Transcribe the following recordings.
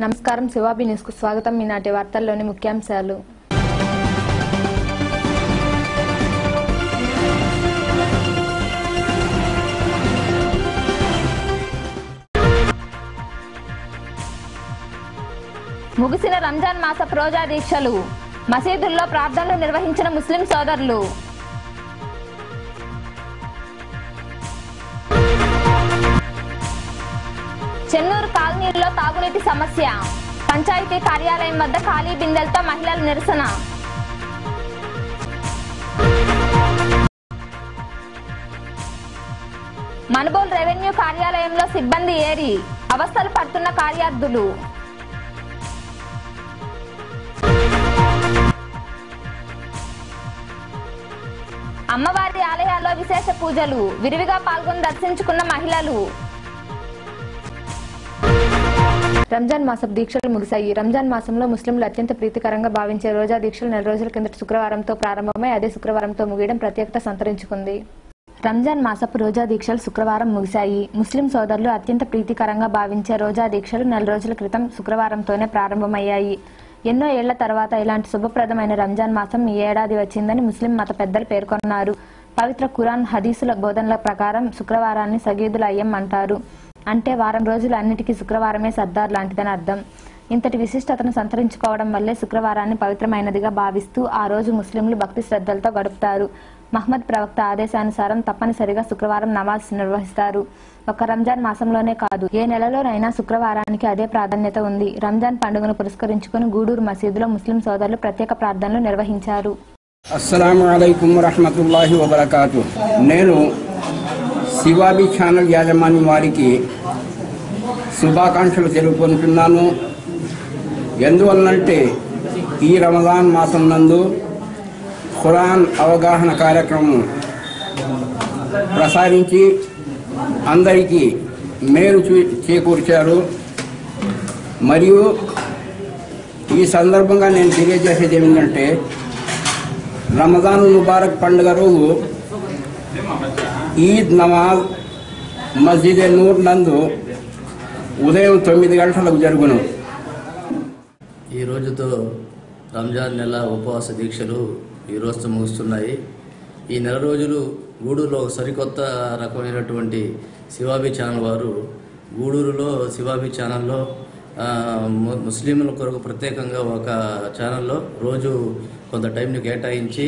నమస్కారం శివాబి న్యూస్ కు స్వాగతం. ఈనాటి వార్తల్లోని ముఖ్యాంశాలు. ముగిసిన రంజాన్ మాస రోజా దీక్షలు, మసీదుల్లో ప్రార్థనలు నిర్వహించిన ముస్లిం సోదరులు. చెన్నూరు కాలనీల్లో తాగునీటి సమస్య, పంచాయతీ కార్యాలయం వద్ద ఖాళీ బిందెలతో మహిళల నిరసన. మనుబోల్ రెవెన్యూ కార్యాలయంలో సిబ్బంది ఏరి అవస్థలు పడుతున్న కార్యార్థులు. అమ్మవారి ఆలయాల్లో విశేష పూజలు, విరివిగా పాల్గొని దర్శించుకున్న మహిళలు. రంజాన్ మాసపు దీక్షలు ముగిశాయి. రంజాన్ మాసంలో ముస్లింలు అత్యంత ప్రీతికరంగా భావించే రోజా దీక్షలు నెల రోజుల కిందట శుక్రవారంతో ప్రారంభమై అదే శుక్రవారంతో ముగియడం ప్రత్యేకత సంతరించుకుంది. రంజాన్ మాసపు రోజా దీక్షలు శుక్రవారం ముగిశాయి. ముస్లిం సోదరులు అత్యంత ప్రీతికరంగా భావించే రోజా దీక్షలు నెల రోజుల క్రితం శుక్రవారంతోనే ప్రారంభమయ్యాయి. ఎన్నో ఏళ్ల తర్వాత ఇలాంటి శుభప్రదమైన రంజాన్ మాసం ఈ ఏడాది వచ్చిందని ముస్లిం మత పెద్దలు పేర్కొన్నారు. పవిత్ర ఖురాన్ హదీసుల బోధనల ప్రకారం శుక్రవారాన్ని సగీదుల్ అయ్యం అంటారు. అంటే వారం రోజులు అన్నిటికీ శుక్రవారమే సర్దార్ లాంటిదని అర్థం. ఇంతటి విశిష్టతను సంతరించుకోవడం వల్లే శుక్రవారాన్ని పవిత్రమైనదిగా భావిస్తూ ఆ రోజు ముస్లింలు భక్తి శ్రద్ధలతో గడుపుతారు. మహ్మద్ ప్రవక్త ఆదేశానుసారం తప్పనిసరిగా శుక్రవారం నమాజ్ నిర్వహిస్తారు. ఒక రంజాన్ మాసంలోనే కాదు, ఏ నెలలోనైనా శుక్రవారానికి అదే ప్రాధాన్యత ఉంది. రంజాన్ పండుగను పురస్కరించుకుని గూడూరు మసీదులో ముస్లిం సోదరులు ప్రత్యేక ప్రార్థనలు నిర్వహించారు. అస్సలాము అలైకుం వరహ్మతుల్లాహి వబరకాతు. నేను శివాబి ఛానల్ యాజమాన్యం వారికి శుభాకాంక్షలు తెలుపుకుంటున్నాను. ఎందువల్లంటే ఈ రమజాన్ మాసం నందు ఖురాన్ అవగాహన కార్యక్రమం ప్రసారించి అందరికీ మేలు చేకూర్చారు. మరియు ఈ సందర్భంగా నేను తెలియజేసేది ఏమిటంటే రమజాన్ ముబారక్ పండుగ రోజు ఈద్ నమాజ్ మస్జిద్ నూర్ నందు ఉదయం 9 గంటలకు జరుగును. ఈ రోజుతో రంజాన్ నెల ఉపవాస దీక్షలు ఈ రోజుతో ముగుస్తున్నాయి. ఈ నెల రోజులు గూడూరులో సరికొత్త రకమైనటువంటి శివాబి ఛానల్ వారు గూడూరులో శివాబి ఛానల్లో ముస్లింల కొరకు ప్రత్యేకంగా ఒక ఛానల్లో రోజు కొంత టైంని కేటాయించి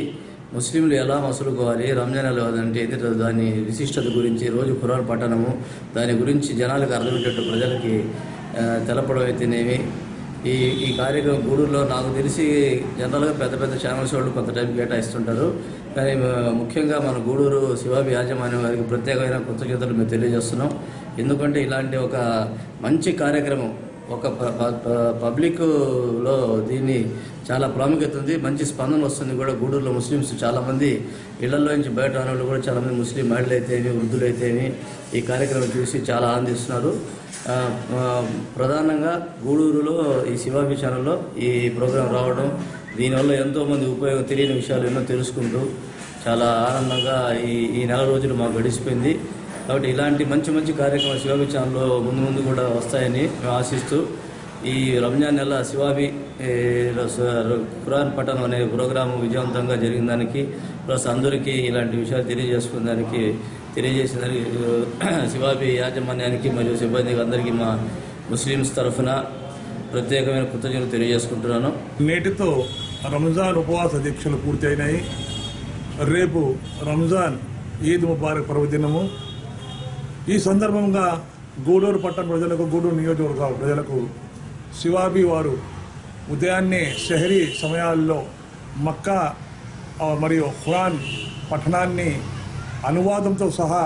ముస్లింలు ఎలా మసులుకోవాలి, రంజాన్ నెల అంటే దాని విశిష్టత గురించి రోజు ఖురాన్ పఠనము, దాని గురించి జనాలకు అర్థమయ్యేటట్టు ప్రజలకి తెలపడం అయితేనేమి. ఈ కార్యక్రమం గూడూరులో నాకు తెలిసి జనరల్గా పెద్ద పెద్ద ఛానల్స్ వాళ్ళు కొంత టైం కేటాయిస్తుంటారు. కానీ ముఖ్యంగా మన గూడూరు శివాబి యాజమాన్యం వారికి ప్రత్యేకమైన కృతజ్ఞతలు మేము తెలియజేస్తున్నాం. ఎందుకంటే ఇలాంటి ఒక మంచి కార్యక్రమం ఒక పబ్లిక్లో దీన్ని చాలా ప్రాముఖ్యత ఉంది, మంచి స్పందన వస్తుంది కూడా. గూడూరులో ముస్లిమ్స్ చాలామంది ఇళ్లలో నుంచి బయట రాని కూడా చాలామంది ముస్లిం మహిళలు అయితేమి వృద్ధులు అయితేమి ఈ కార్యక్రమం చూసి చాలా ఆనందిస్తున్నారు. ప్రధానంగా గూడూరులో ఈ శివాబి ఛానల్లో ఈ ప్రోగ్రాం రావడం, దీనివల్ల ఎంతోమంది ఉపయోగం తెలియని విషయాలు ఎన్నో తెలుసుకుంటూ చాలా ఆనందంగా ఈ నెల రోజులు మాకు గడిచిపోయింది. కాబట్టి ఇలాంటి మంచి మంచి కార్యక్రమాలు శివాబి ఛానల్లో ముందు ముందు కూడా వస్తాయని మేము ఆశిస్తూ ఈ రంజాన్ నెల శివాబి ఖురాన్ పఠనం అనే ప్రోగ్రాము విజయవంతంగా జరిగిన దానికి ప్లస్ అందరికీ ఇలాంటి విషయాలు తెలియజేసిన దానికి శివాబి యాజమాన్యానికి మరియు సిబ్బందికి అందరికీ మా ముస్లిమ్స్ తరఫున ప్రత్యేకమైన కృతజ్ఞతలు తెలియజేసుకుంటున్నాను. నేటితో రంజాన్ ఉపవాస దీక్షలు పూర్తి అయినాయి. రేపు రంజాన్ ఈద్ ముబారక్ పర్వదినము. ఈ సందర్భంగా గూడూరు పట్టణ ప్రజలకు, గూడూరు నియోజకవర్గ ప్రజలకు శివాబి వారు ఉదయాన్నే షహరీ సమయాల్లో మక్కా మరియు ఖురాన్ పఠనాన్ని అనువాదంతో సహా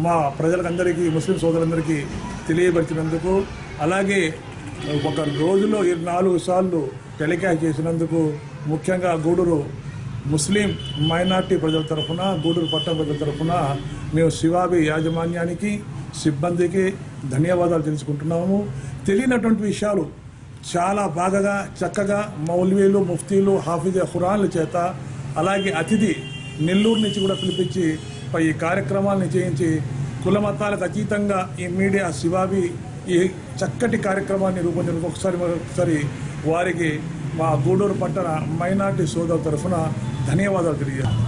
మా ప్రజలందరికీ, ముస్లిం సోదరులందరికీ తెలియపరిచినందుకు, అలాగే ఒక రోజులో 24 సార్లు టెలికాస్ట్ చేసినందుకు ముఖ్యంగా గూడూరు ముస్లిం మైనార్టీ ప్రజల తరఫున, గూడూరు పట్టణ ప్రజల తరఫున మేము శివాబి యాజమాన్యానికి, సిబ్బందికి ధన్యవాదాలు తెలుసుకుంటున్నాము. తెలియనటువంటి విషయాలు చాలా బాగా చక్కగా మౌల్వీలు, ముఫ్తీలు, హాఫిజే ఖురాన్ల చేత, అలాగే అతిథి నెల్లూరు నుంచి కూడా పిలిపించి ఈ కార్యక్రమాలను చేయించి కుల మతాలకు అతీతంగా ఈ మీడియా శివాబి ఈ చక్కటి కార్యక్రమాన్ని రూపొందించిన మరొకసారి వారికి మా గూడూరు పట్టణ మైనార్టీ సోదరుల తరఫున ధన్యవాదాలు తెలియజేస్తాను.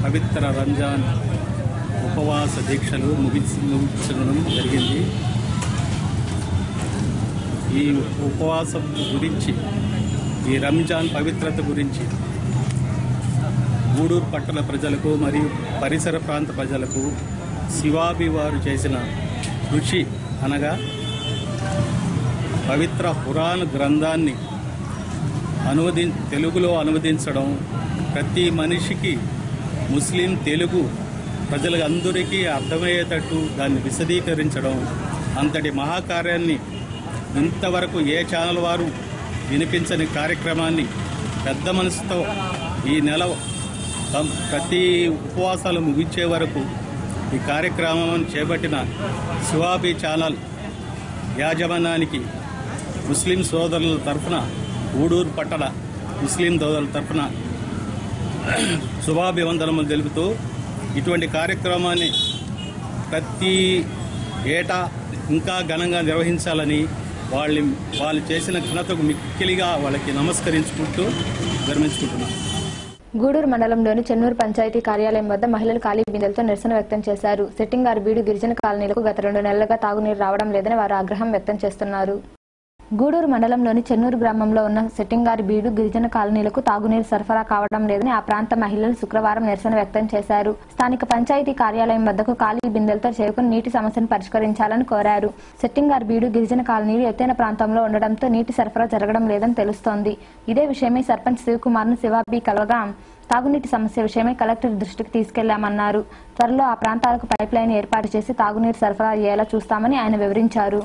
పవిత్ర రంజాన్ ఉపవాస దీక్షలు ముగించడం జరిగింది. ఈ ఉపవాసం గురించి, ఈ రంజాన్ పవిత్రత గురించి గూడూరు పట్టణ ప్రజలకు మరియు పరిసర ప్రాంత ప్రజలకు శివాబి వారు చేసిన కృషి అనగా పవిత్ర ఖురాన్ గ్రంథాన్ని తెలుగులో అనువదించడం, ప్రతి మనిషికి ముస్లిం తెలుగు ప్రజలందరికీ అర్థమయ్యేటట్టు దాన్ని విశదీకరించడం, అంతటి మహాకార్యాన్ని ఇంతవరకు ఏ ఛానల్ వారు వినిపించని కార్యక్రమాన్ని పెద్ద మనసుతో ఈ నెల ప్రతి ఉపవాసాలు ముగించే వరకు ఈ కార్యక్రమం చేపట్టిన శివాబి ఛానల్ యాజమాన్యానికి ముస్లిం సోదరుల తరఫున, గూడూరు పట్టణ ముస్లిం సోదరుల తరఫున శుభాభివందనములు తెలుపుతూ, ఇటువంటి కార్యక్రమాన్ని ప్రతి ఏటా ఇంకా ఘనంగా నిర్వహించాలని వాళ్ళు చేసిన ఘనతకు మిక్కిలిగా వాళ్ళకి నమస్కరించుకుంటూ విరమించుకుంటున్నాం. గూడూరు మండలంలోని చెన్నూరు పంచాయతీ కార్యాలయం వద్ద మహిళలు ఖాళీ బిందెలతో నిరసన వ్యక్తం చేశారు. సెట్టింగారుబీడు గిరిజన కాలనీలకు గత 2 నెలలుగా తాగునీరు రావడం లేదని వారు ఆగ్రహం వ్యక్తం చేస్తున్నారు. గూడూరు మండలంలోని చెన్నూరు గ్రామంలో ఉన్న సెట్టింగారుబీడు గిరిజన కాలనీలకు తాగునీరు సరఫరా కావడం లేదని ఆ ప్రాంత మహిళలు శుక్రవారం నిరసన వ్యక్తం చేశారు. స్థానిక పంచాయతీ కార్యాలయం వద్దకు ఖాళీ బిందెలతో చేరుకుని నీటి సమస్యను పరిష్కరించాలని కోరారు. సెట్టింగారుబీడు గిరిజన కాలనీలు ఎత్తైన ప్రాంతంలో ఉండడంతో నీటి సరఫరా జరగడం లేదని తెలుస్తోంది. ఇదే విషయమై సర్పంచ్ శివకుమార్ను శివాబి కలవగా తాగునీటి సమస్య విషయమై కలెక్టర్ దృష్టికి తీసుకెళ్లామన్నారు. త్వరలో ఆ ప్రాంతాలకు పైప్ లైన్ ఏర్పాటు చేసి తాగునీరు సరఫరా అయ్యేలా చూస్తామని ఆయన వివరించారు.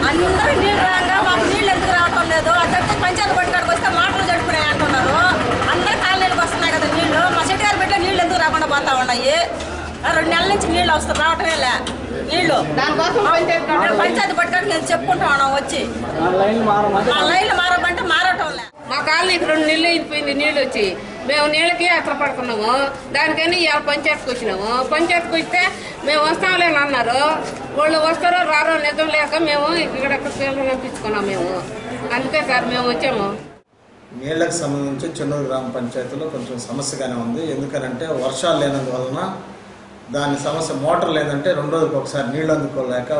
అందరూ నీళ్ళు రాగా మాకు నీళ్ళు ఎందుకు రావటం లేదు, అట్లా పంచాయతీ పట్టుకాడికి వస్తే మాటలు జరుపుకునే అంటున్నారు. అందరు కాలనీలకు వస్తున్నాయి కదా నీళ్లు, మా చెట్టు గారి బిడ్డ నీళ్ళు ఎందుకు రాకుండా పోతా ఉన్నాయి. 2 నెలల నుంచి నీళ్ళు వస్తారు, రావటమే లే నీళ్లు. పంచాయతీ పట్టుకాడికి నేను చెప్పుకుంటా ఉన్నాం వచ్చి, మా లైన్లు మారమంటే మారటం లే. మా కాలనీకి 2 నెలలు అయిపోయింది నీళ్ళు వచ్చి, మేము నీళ్ళకి అసలు పడుకున్నాము. దానికని ఇవాళ పంచాయతీకి వచ్చినాము. పంచాయతీకి వస్తే మేము వస్తాంలేని అన్నారు. వాళ్ళు వస్తారో రారో నిజం లేక మేము ఇక్కడ పంపించుకున్నాం. మేము అందుకే సార్ మేము వచ్చాము. నీళ్లకు సంబంధించి చెన్నూరు గ్రామ పంచాయతీలో కొంచెం సమస్యగానే ఉంది. ఎందుకనంటే వర్షాలు లేనందువలన దాని సమస్య, మోటార్ లేదంటే 2 రోజులకు ఒకసారి నీళ్ళు అందుకోలేక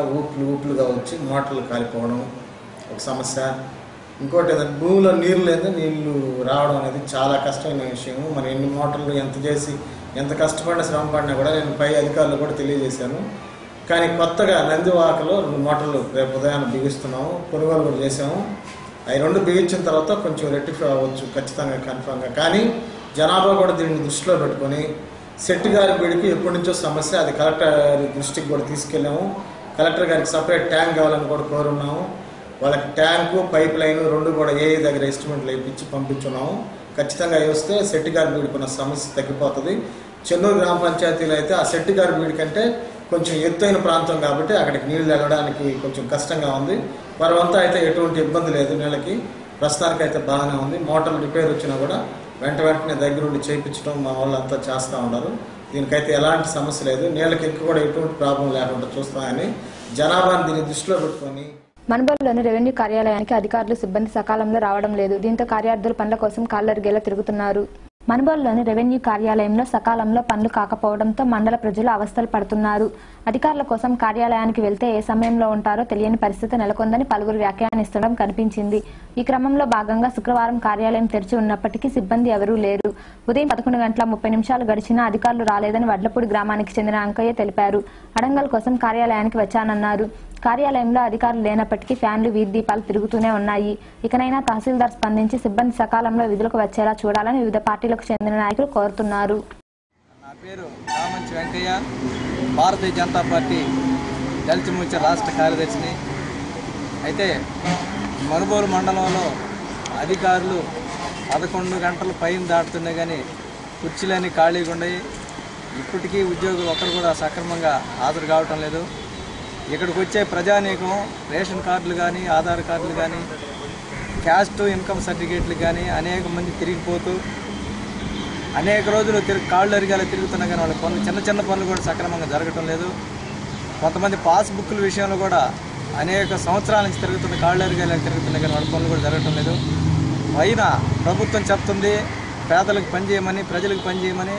ఊపులుగా వచ్చి మోటార్లు కాలిపోవడం ఒక సమస్య. ఇంకోటి ఏంటంటే భూమిలో నీరు లేదా నీళ్లు రావడం అనేది చాలా కష్టమైన విషయం. మరి ఎన్ని మోటార్లు ఎంత చేసి ఎంత కష్టపడిన శ్రమ పడినా కూడా నేను పై అధికారులు కూడా తెలియజేశాను. కానీ కొత్తగా నందివాకలో 2 మోటార్లు రేపు ఉదయాన్ని బిగిస్తున్నాము, కొనుగోలు కూడా చేసాము. అవి 2 బిగించిన తర్వాత కొంచెం రెక్టిఫై అవ్వచ్చు ఖచ్చితంగా, కన్ఫామ్గా. కానీ జనాభా కూడా దీన్ని దృష్టిలో పెట్టుకొని సెట్టిగారుబీడికి ఎప్పటి నుంచో సమస్య, అది కలెక్టర్ దృష్టికి కూడా తీసుకెళ్ళాము. కలెక్టర్ గారికి సపరేట్ ట్యాంక్ కావాలని కూడా కోరున్నాము. వాళ్ళకి ట్యాంకు పైప్ లైన్ 2 కూడా ఏ దగ్గర ఎస్టిమేట్లు వేయించి పంపించున్నాము. ఖచ్చితంగా వస్తే సెట్టిగారుబీడికి ఉన్న సమస్య తగ్గిపోతుంది. చెన్నూరు గ్రామ పంచాయతీలో అయితే ఆ సెట్టిగారుబీడి కంటే కొంచెం ఎత్తైన ప్రాంతం కాబట్టి అక్కడికి నీళ్లు వెళ్ళడానికి కొంచెం కష్టంగా ఉంది. మరవంతా అయితే ఎటువంటి ఇబ్బంది లేదు, నీళ్ళకి ప్రస్తుతానికి అయితే బాగానే ఉంది. మోటార్లు రిపేర్ వచ్చినా కూడా వెంటనే దగ్గరుండి చేయించడం మా వాళ్ళు అంతా చేస్తూ ఉన్నారు. దీనికైతే ఎలాంటి సమస్య లేదు. నీళ్ళకి ఎక్కువ కూడా ఎటువంటి ప్రాబ్లం లేకుండా చూస్తామని జనాభాని దీన్ని దృష్టిలో పెట్టుకొని. మనుబోలులోని రెవెన్యూ కార్యాలయానికి అధికారులు సిబ్బంది సకాలంలో రావడం లేదు. దీంతో కార్యార్థులు పనుల కోసం కాళ్లరిగేలా తిరుగుతున్నారు. మనుబోలులోని రెవెన్యూ కార్యాలయంలో సకాలంలో పనులు కాకపోవడంతో మండల ప్రజలు అవస్థలు పడుతున్నారు. అధికారుల కోసం కార్యాలయానికి వెళ్తే ఏ సమయంలో ఉంటారో తెలియని పరిస్థితి నెలకొందని పలువురు వ్యాఖ్యానిస్తుండడం కనిపించింది. ఈ క్రమంలో భాగంగా శుక్రవారం కార్యాలయం తెరిచి ఉన్నప్పటికీ సిబ్బంది ఎవరూ లేరు. ఉదయం 11:30 గడిచినా అధికారులు రాలేదని వడ్లపూడి గ్రామానికి చెందిన అంకయ్య తెలిపారు. అడంగల్ కోసం కార్యాలయానికి వచ్చానన్నారు. కార్యాలయంలో అధికారులు లేనప్పటికీ ఫ్యాన్లు, వీధి దీపాలు తిరుగుతూనే ఉన్నాయి. ఇకనైనా తహసీల్దార్ స్పందించి సిబ్బంది సకాలంలో విధులకు వచ్చేలా చూడాలని వివిధ పార్టీలకు చెందిన నాయకులు కోరుతున్నారు. నా పేరు రామంచి వెంకయ్య, భారతీయ జనతా పార్టీ దళిత రాష్ట్ర కార్యదర్శిని. అయితే మనుబోలు మండలంలో అధికారులు 11 గంటలు పైన దాటుతున్నాయి కానీ కుర్చీలన్నీ ఖాళీగా ఉన్నాయి. ఇప్పటికీ ఉద్యోగులు ఒక్కరు కూడా సక్రమంగా హాజరు కావటం లేదు. ఇక్కడికి వచ్చే ప్రజానీకం రేషన్ కార్డులు కానీ, ఆధార్ కార్డులు కానీ, క్యాస్ట్ ఇన్కమ్ సర్టిఫికేట్లు కానీ అనేక మంది తిరిగిపోతూ అనేక రోజులు కాళ్ళు అరిగేలా తిరుగుతున్నా కానీ వాళ్ళ పనులు, చిన్న పనులు కూడా సక్రమంగా జరగటం లేదు. కొంతమంది పాస్బుక్ల విషయంలో కూడా అనేక సంవత్సరాల నుంచి తిరుగుతుంది, కాళ్ళెరిగేలా తిరుగుతున్నాయి, కానీ వాళ్ళ పనులు కూడా జరగటం లేదు. అయినా ప్రభుత్వం చెప్తుంది పేదలకు పనిచేయమని, ప్రజలకు పనిచేయమని.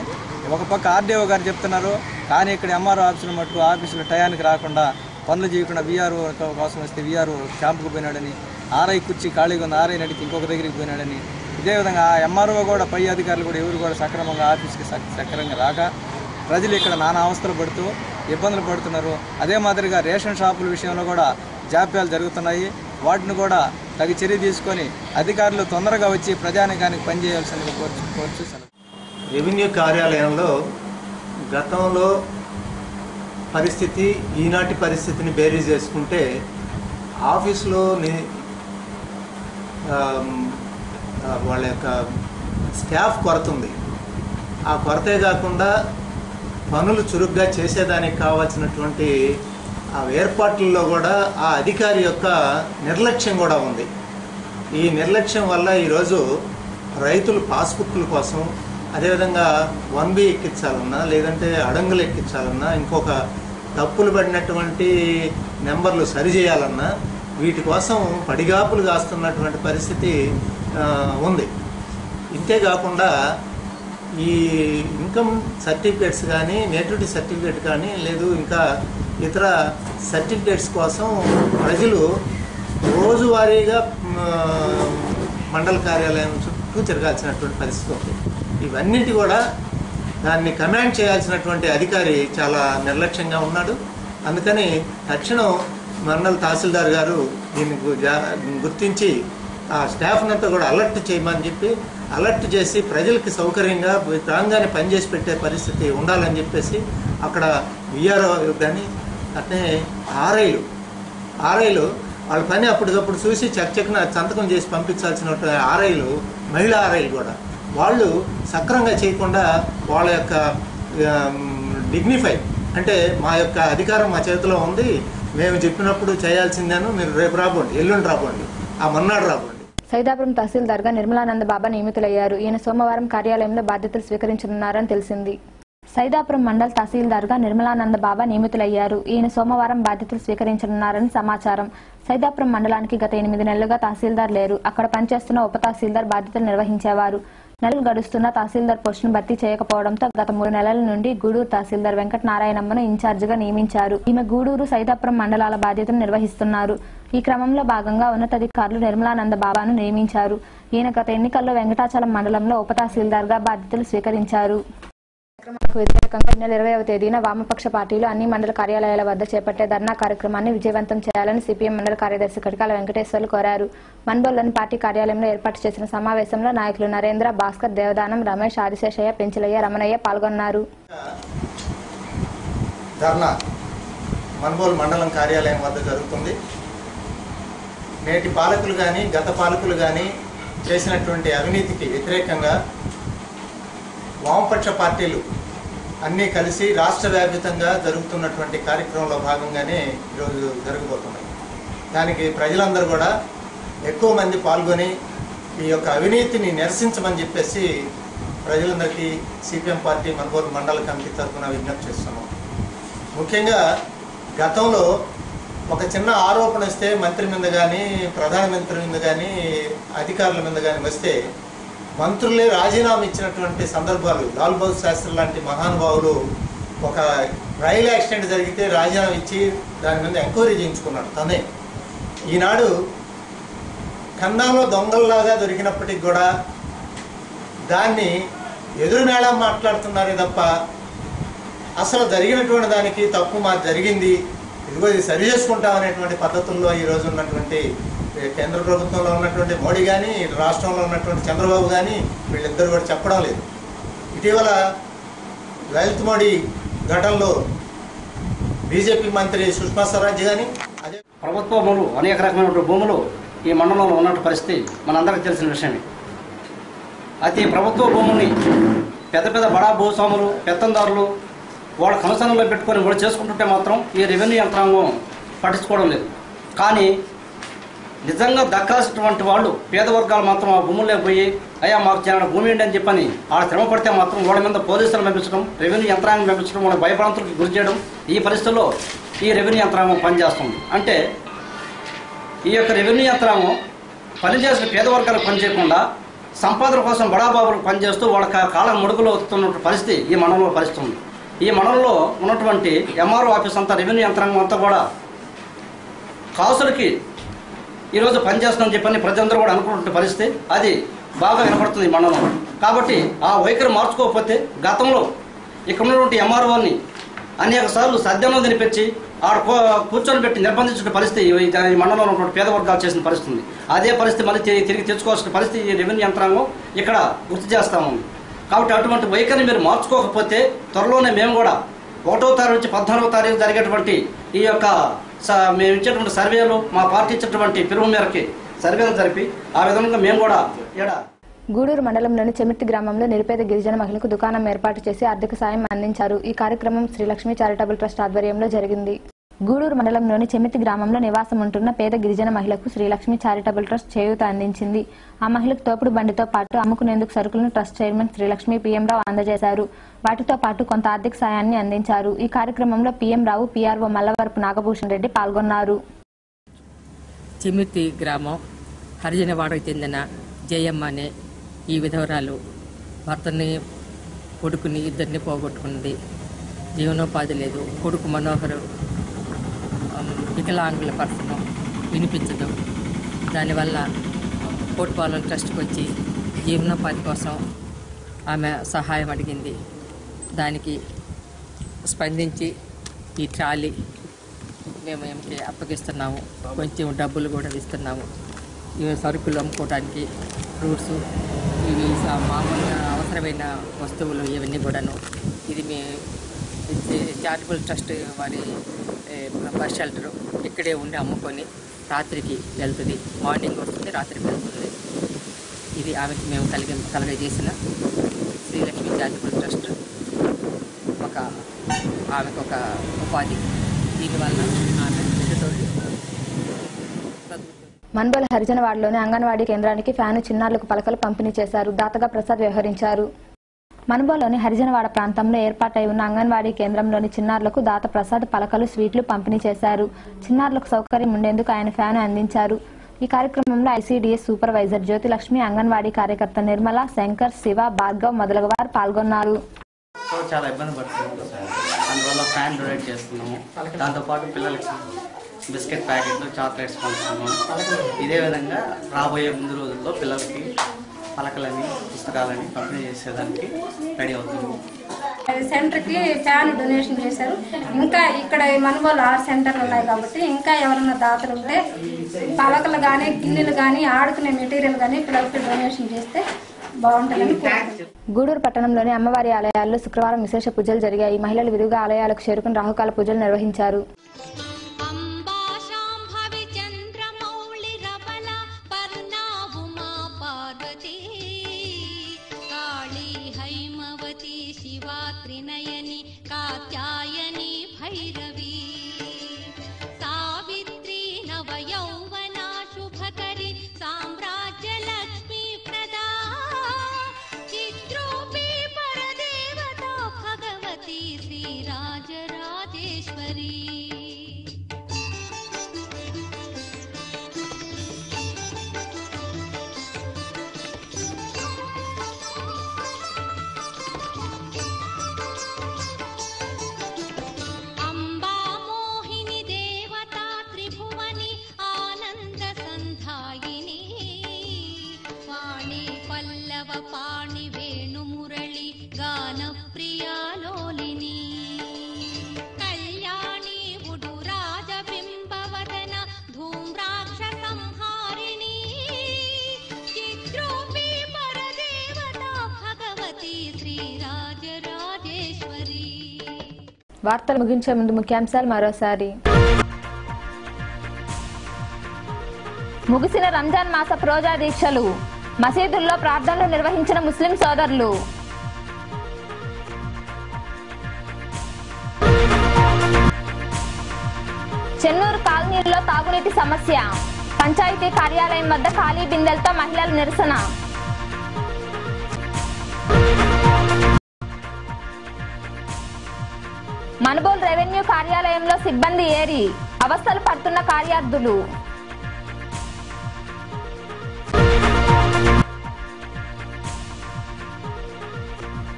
ఒక పక్క ఆర్డీఓ గారు చెప్తున్నారు, కానీ ఇక్కడ ఎంఆర్ఓ ఆఫీసులు మటుకు ఆఫీసులు టయానికి రాకుండా పనులు చేయకుండా వీఆర్ఓ కోసం వస్తే వీఆర్ఓ క్యాంపుకు పోయినాడని, ఆర్ఐ కుర్చీ ఖాళీగా ఉంది ఆర్ఐ నడిచి ఇంకొక దగ్గరికి పోయినాడని. ఇదే విధంగా ఎంఆర్ఓ కూడా పై అధికారులు కూడా ఎవరు కూడా సక్రమంగా ఆఫీస్కి సక్రమంగా రాక ప్రజలు ఇక్కడ నానా అవస్థలు పడుతూ ఇబ్బందులు పడుతున్నారు. అదే మాదిరిగా రేషన్ షాపుల విషయంలో కూడా జాప్యాలు జరుగుతున్నాయి. వాటిని కూడా తగు చర్య తీసుకొని అధికారులు తొందరగా వచ్చి ప్రజానికానికి పనిచేయాల్సిందిగా కోరుచున్నాను. రెవెన్యూ కార్యాలయంలో గతంలో పరిస్థితి ఈనాటి పరిస్థితిని బేరీజ్ చేసుకుంటే ఆఫీసులో వాళ్ళ యొక్క స్టాఫ్ కొరత ఉంది. ఆ కొరతే కాకుండా పనులు చురుగ్గా చేసేదానికి కావాల్సినటువంటి ఆ ఏర్పాట్లలో కూడా ఆ అధికారి యొక్క నిర్లక్ష్యం కూడా ఉంది. ఈ నిర్లక్ష్యం వల్ల ఈరోజు రైతులు పాస్బుక్ల కోసం, అదేవిధంగా 1B ఎక్కించాలన్నా, లేదంటే అడంగులు ఎక్కించాలన్నా, ఇంకొక తప్పులు పడినటువంటి నెంబర్లు సరిచేయాలన్నా వీటి కోసం పడిగాపులు కాస్తున్నటువంటి పరిస్థితి ఉంది. ఇంతేకాకుండా ఈ ఇన్కమ్ సర్టిఫికేట్స్ కానీ, నేటివిటీ సర్టిఫికేట్ కానీ, లేదు ఇంకా ఇతర సర్టిఫికేట్స్ కోసం ప్రజలు రోజువారీగా మండల కార్యాలయం చుట్టూ తిరగాల్సినటువంటి పరిస్థితి ఉంది. ఇవన్నిటి కూడా దాన్ని కమాండ్ చేయాల్సినటువంటి అధికారి చాలా నిర్లక్ష్యంగా ఉన్నాడు. అందుకని తక్షణం మండల తహసీల్దార్ గారు దీన్ని గుర్తించి ఆ స్టాఫ్నంతా కూడా అలర్ట్ చేయమని చెప్పి, అలర్ట్ చేసి ప్రజలకి సౌకర్యంగా రాగానే పనిచేసి పెట్టే పరిస్థితి ఉండాలని చెప్పేసి అక్కడ విఆర్ఓ కానీ అట్నే ఆర్ఐలు వాళ్ళ పని అప్పటికప్పుడు చూసి చక్కన సంతకం చేసి పంపించాల్సిన ఆర్ఐలు, మహిళా ఆర్ఐలు కూడా వాళ్ళు సక్రమంగా చేయకుండా వాళ్ళ యొక్క డిగ్నిఫై అంటే మా యొక్క అధికారం మా చేతిలో ఉంది, మేము చెప్పినప్పుడు చేయాల్సిందేను, మీరు రేపు రాబోండి, ఎల్లుండి రాబోండి, ఆ మన్నాడు రాబోండి. సైదాపురం తహసీల్దార్గా నిర్మలానంద బాబా నియమితులయ్యారు. ఈయన సోమవారం కార్యాలయంలో బాధ్యతలు స్వీకరించనున్నారని తెలిసింది. సైదాపురం మండల్ తహసీల్దార్గా నిర్మలానంద బాబా నియమితులయ్యారు. ఈయన సోమవారం బాధ్యతలు స్వీకరించనున్నారని సమాచారం. సైదాపురం మండలానికి గత 8 నెలలుగా తహసీల్దార్ లేరు. అక్కడ పనిచేస్తున్న ఉప తహసీల్దార్ బాధ్యతలు నిర్వహించేవారు. నెలలు గడుస్తున్న తహసీల్దార్ పోస్టును భర్తీ చేయకపోవడంతో గత 3 నెలల నుండి గూడూరు తహసీల్దార్ వెంకట నారాయణమ్మను ఇన్ఛార్జిగా నియమించారు. ఈమె గూడూరు, సైదాపురం మండలాల బాధ్యతలు నిర్వహిస్తున్నారు. ఈ క్రమంలో భాగంగా ఉన్నతాధికారులు నిర్మలానంద బాబాను నియమించారు. ఈయన గత ఎన్నికల్లో వెంకటాచలం మండలంలో ఉప తహసీల్దార్గా బాధ్యతలు స్వీకరించారు. కార్యక్రమానికి వ్యతిరేకంగా ఈ నెల 20వ తేదీన వామపక్ష పార్టీలు అన్ని మండల కార్యాలయాల వద్ద చేపట్టే ధర్నా కార్యక్రమాన్ని విజయవంతం చేయాలని సిపిఎం మండల కార్యదర్శి కటికాల వెంకటేశ్వర్లు కోరారు. మన్బోల్లోని పార్టీ కార్యాలయంలో ఏర్పాటు చేసిన సమావేశంలో నాయకులు నరేంద్ర, భాస్కర్, దేవదానం, రమేష్, ఆదిశేషయ్య, పెంచలయ్య, రమణయ్య పాల్గొన్నారు. ధర్నా మన్బోల్ మండలం కార్యాలయం వద్ద జరుగుతుంది. నేటి పాలకులు కానీ గత పాలకులు కానీ చేసినటువంటి అవినీతికి వ్యతిరేకంగా వామపక్ష పార్టీలు అన్నీ కలిసి రాష్ట్ర వ్యాప్తంగా జరుగుతున్నటువంటి కార్యక్రమంలో భాగంగానే ఈరోజు జరగబోతున్నాయి. దానికి ప్రజలందరూ కూడా ఎక్కువ మంది పాల్గొని ఈ యొక్క అవినీతిని నిరసించమని చెప్పేసి ప్రజలందరికీ సిపిఎం పార్టీ మన్బోల్ మండల కమిటీ తరఫున విజ్ఞప్తి చేస్తున్నాం. ముఖ్యంగా గతంలో ఒక చిన్న ఆరోపణ వస్తే మంత్రి మీద కానీ, ప్రధానమంత్రి మీద కానీ, అధికారుల మీద కానీ వస్తే మంత్రులే రాజీనామా ఇచ్చినటువంటి సందర్భాలు. లాల్ బహదూర్ శాస్త్రి లాంటి మహానుభావులు ఒక రైలు యాక్సిడెంట్ జరిగితే రాజీనామా ఇచ్చి దాని మీద ఎంక్వైరీ చేయించుకున్నాడు తనే. ఈనాడు కన్నాలో దొంగల్లాగా దొరికినప్పటికి కూడా దాన్ని ఎదురు మేళం మాట్లాడుతున్నారే తప్ప అసలు జరిగినటువంటి దానికి తప్పు మాకు జరిగింది, ఇదిగో ఇది సరి చేసుకుంటామనేటువంటి పద్ధతుల్లో ఈరోజు ఉన్నటువంటి కేంద్ర ప్రభుత్వంలో ఉన్నటువంటి మోడీ కానీ, రాష్ట్రంలో ఉన్నటువంటి చంద్రబాబు కానీ వీళ్ళిద్దరూ కూడా చెప్పడం లేదు. ఇటీవల లలిత్ మోడీ ఘటనలో బీజేపీ మంత్రి సుష్మా స్వరాజ్ కానీ అదే ప్రభుత్వ భూములు, అనేక రకమైనటువంటి భూములు ఈ మండలంలో ఉన్నటువంటి పరిస్థితి మనందరికీ తెలిసిన విషయమే. అయితే ప్రభుత్వ భూముల్ని పెద్ద పెద్ద బడా భూస్వాములు, పెత్తందారులు వాళ్ళ కనుసనలో పెట్టుకొని వాళ్ళు చేసుకుంటుంటే మాత్రం ఈ రెవెన్యూ యంత్రాంగం పట్టించుకోవడం లేదు. కానీ నిజంగా దక్కాల్సినటువంటి వాళ్ళు పేద వర్గాలు మాత్రం ఆ భూముల్లో పోయి అయ్యా మాకు చాలా భూమి ఏంటి అని చెప్పని వాళ్ళ శ్రమ పడితే మాత్రం వాళ్ళ మీద పోలీసులు పంపించడం, రెవెన్యూ యంత్రాంగం పంపించడం, వాళ్ళ భయభ్రాంతులకు గురి చేయడం, ఈ పరిస్థితుల్లో ఈ రెవెన్యూ యంత్రాంగం పనిచేస్తుంది. అంటే ఈ యొక్క రెవెన్యూ యంత్రాంగం పనిచేసిన పేద వర్గాలకు పనిచేయకుండా సంపాదన కోసం బడాబాబులకు పనిచేస్తూ వాళ్ళ కాలం ముడుగులో వస్తున్న పరిస్థితి ఈ మండలంలో పరిస్థితి ఉంది. ఈ మండలంలో ఉన్నటువంటి ఎంఆర్ఓ ఆఫీస్ అంతా రెవెన్యూ యంత్రాంగం అంతా కూడా కాసులకి ఈరోజు పనిచేస్తుందని చెప్పని ప్రజలందరూ కూడా అనుకున్న పరిస్థితి అది బాగా వినపడుతుంది ఈ మండలంలో. కాబట్టి ఆ వైఖరి మార్చుకోకపోతే గతంలో ఇక్కడ ఉన్నటువంటి ఎంఆర్ఓని అనేక సార్లు సద్యంలో తినిపించి ఆడ కూర్చొని పెట్టి నిర్బంధించిన పరిస్థితి ఈ మండలంలో ఉన్నటువంటి పేద వర్గాలు చేసిన పరిస్థితి ఉంది. అదే పరిస్థితి మళ్ళీ తిరిగి తెచ్చుకోవాల్సిన పరిస్థితి ఈ రెవెన్యూ యంత్రాంగం ఇక్కడ గుర్తు చేస్తాము. కాబట్టి అటువంటి వైఖరిని మీరు మార్చుకోకపోతే త్వరలోనే మేము కూడా 1వ తారీఖు నుంచి 14వ తారీఖు జరిగేటువంటి ఈ యొక్క మేము ఇచ్చేటువంటి సర్వేలు మా పార్టీ ఇచ్చేటువంటి పిలుపు మేరకి సర్వేలు జరిపి ఆ విధంగా మేము కూడా గూడూరు మండలంలోని చెమిర్తి గ్రామంలో నిరుపేద గిరిజన మహిళలకు దుకాణం ఏర్పాటు చేసి ఆర్థిక సాయం అందించారు. ఈ కార్యక్రమం శ్రీలక్ష్మి చారిటబుల్ ట్రస్ట్ ఆధ్వర్యంలో జరిగింది. గూడూరు మండలంలోని చెమిర్తి గ్రామంలో నివాసం ఉంటున్న పేద గిరిజన మహిళకు శ్రీలక్ష్మి చారిటబుల్ ట్రస్ట్ చేయూత అందించింది. ఆ మహిళకు తోపుడు బండితో పాటు అమ్ముకునేందుకు సరుకులను ట్రస్ట్ చైర్మన్ శ్రీలక్ష్మి పిఎం రావు అందజేశారు. వాటితో పాటు కొంత ఆర్థిక సాయాన్ని అందించారు. ఈ కార్యక్రమంలో పిఎం రావు, పిఆర్ఓ మల్లవరపు నాగభూషణ్ రెడ్డి పాల్గొన్నారు. చెమిర్తి గ్రామం హరిజనవాడకు చెందిన జయమ్మ అనే ఈ విధవరాలు భర్తని కొడుకుని ఇద్దరిని పోగొట్టుకున్నది. జీవనోపాధి లేదు. కొడుకు మనోహర్ వికలాంగుల పర్సనం వినిపించదు. దానివల్ల కోటిపాలెం ట్రస్ట్కి వచ్చి జీవనోపాధి కోసం ఆమె సహాయం అడిగింది. దానికి స్పందించి ఈ ట్రాలీ మేము ఏమిటి అప్పగిస్తున్నాము. కొంచెం డబ్బులు కూడా ఇస్తున్నాము. ఇవి సరుకులు అమ్ముకోవడానికి, ఫ్రూట్స్, ఇవి మామూలుగా అవసరమైన వస్తువులు ఇవన్నీ కూడాను. ఇది మీ చారిటబుల్ ట్రస్ట్ వారి బస్ షెల్టర్ ఇక్కడే ఉండి అమ్ముకొని రాత్రికి వెళ్తుంది. మార్నింగ్ వస్తుంది, రాత్రికి వెళ్తుంది. ఇది ఆమెకి మేము కలగజేసిన శ్రీలక్ష్మి చారిటబుల్ ట్రస్ట్ ఆమెకు ఒక ఉపాధి. దీనివల్ల ఆమె మన్బోల్ హరిజనవాడలోని అంగన్వాడీ కేంద్రానికి ఫ్యాను, చిన్నారులకు పలకలు పంపిణీ చేశారు. దాతగా ప్రసాద్ వ్యవహరించారు. మన్బోల్లోని హరిజనవాడ ప్రాంతంలో ఏర్పాటై ఉన్న అంగన్వాడీ కేంద్రంలోని చిన్నారులకు దాత ప్రసాద్ పలకలు, స్వీట్లు పంపిణీ చేశారు. చిన్నారులకు సౌకర్యం ఉండేందుకు ఆయన ఫ్యాను అందించారు. ఈ కార్యక్రమంలో ఐసీడీఎస్ సూపర్వైజర్ జ్యోతిలక్ష్మి, అంగన్వాడీ కార్యకర్త నిర్మల, శంకర్, శివ, భార్గవ్ మొదలగు వారు పాల్గొన్నారు. చాలా ఇబ్బంది పడుతున్నాము. అందువల్ల ఫ్యాన్ డొనేట్ చేస్తున్నాము. దాంతోపాటు పిల్లలకి బిస్కెట్ ప్యాకెట్లు, చాక్లెట్స్ పంచుతున్నాము. ఇదే విధంగా రాబోయే ముందు రోజుల్లో పిల్లలకి పలకలని, పుస్తకాలని పంపిణీ చేసేదానికి రెడీ అవుతున్నాము. సెంటర్కి ఫ్యాన్ డొనేషన్ చేశారు. ఇంకా ఇక్కడ మన్బోల్ 6 సెంటర్లు ఉన్నాయి కాబట్టి ఇంకా ఎవరైనా దాతలు ఉంటే పలకలు కానీ, గిన్నెలు కానీ, ఆడుకునే మెటీరియల్ కానీ పిల్లలకి డొనేషన్ చేస్తే బాగుంటుందని. గూడూరు పట్టణంలోని అమ్మవారి ఆలయాల్లో శుక్రవారం విశేష పూజలు జరిగాయి. మహిళలు విధిగా ఆలయాలకు చేరుకుని రాహుకాల పూజలు నిర్వహించారు. వార్తలు ముగించే ముందు ముఖ్యాంశాలు మరోసారి. ముగిసిన రంజాన్ మాస రోజా దీక్షలు, మసీదుల్లో ప్రార్థనలు నిర్వహించిన ముస్లిం సోదరులు. చెన్నూరు కాలనీల్లో తాగునీటి సమస్య, పంచాయతీ కార్యాలయం వద్ద ఖాళీ బిందెలతో మహిళల నిరసన. మన్బోల్ రెవెన్యూ కార్యాలయంలో సిబ్బంది ఏరి అవస్థలు పడుతున్న కార్యార్థులు.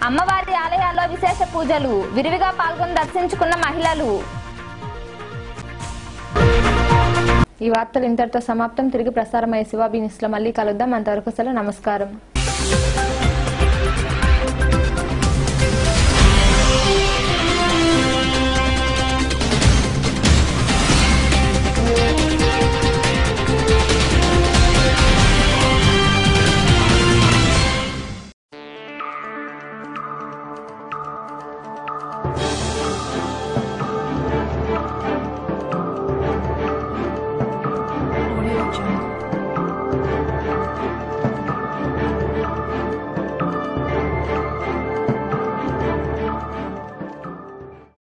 అమ్మవారి ఆలయాల్లో విశేష పూజలు, విరివిగా పాల్గొని దర్శించుకున్న మహిళలు. ఈ వార్తలు ఇంతటితో సమాప్తం. తిరిగి ప్రసారమయ్యే శివాబీ న్యూస్లో మళ్ళీ కలుద్దాం. అంతవరకు సెలవు. నమస్కారం.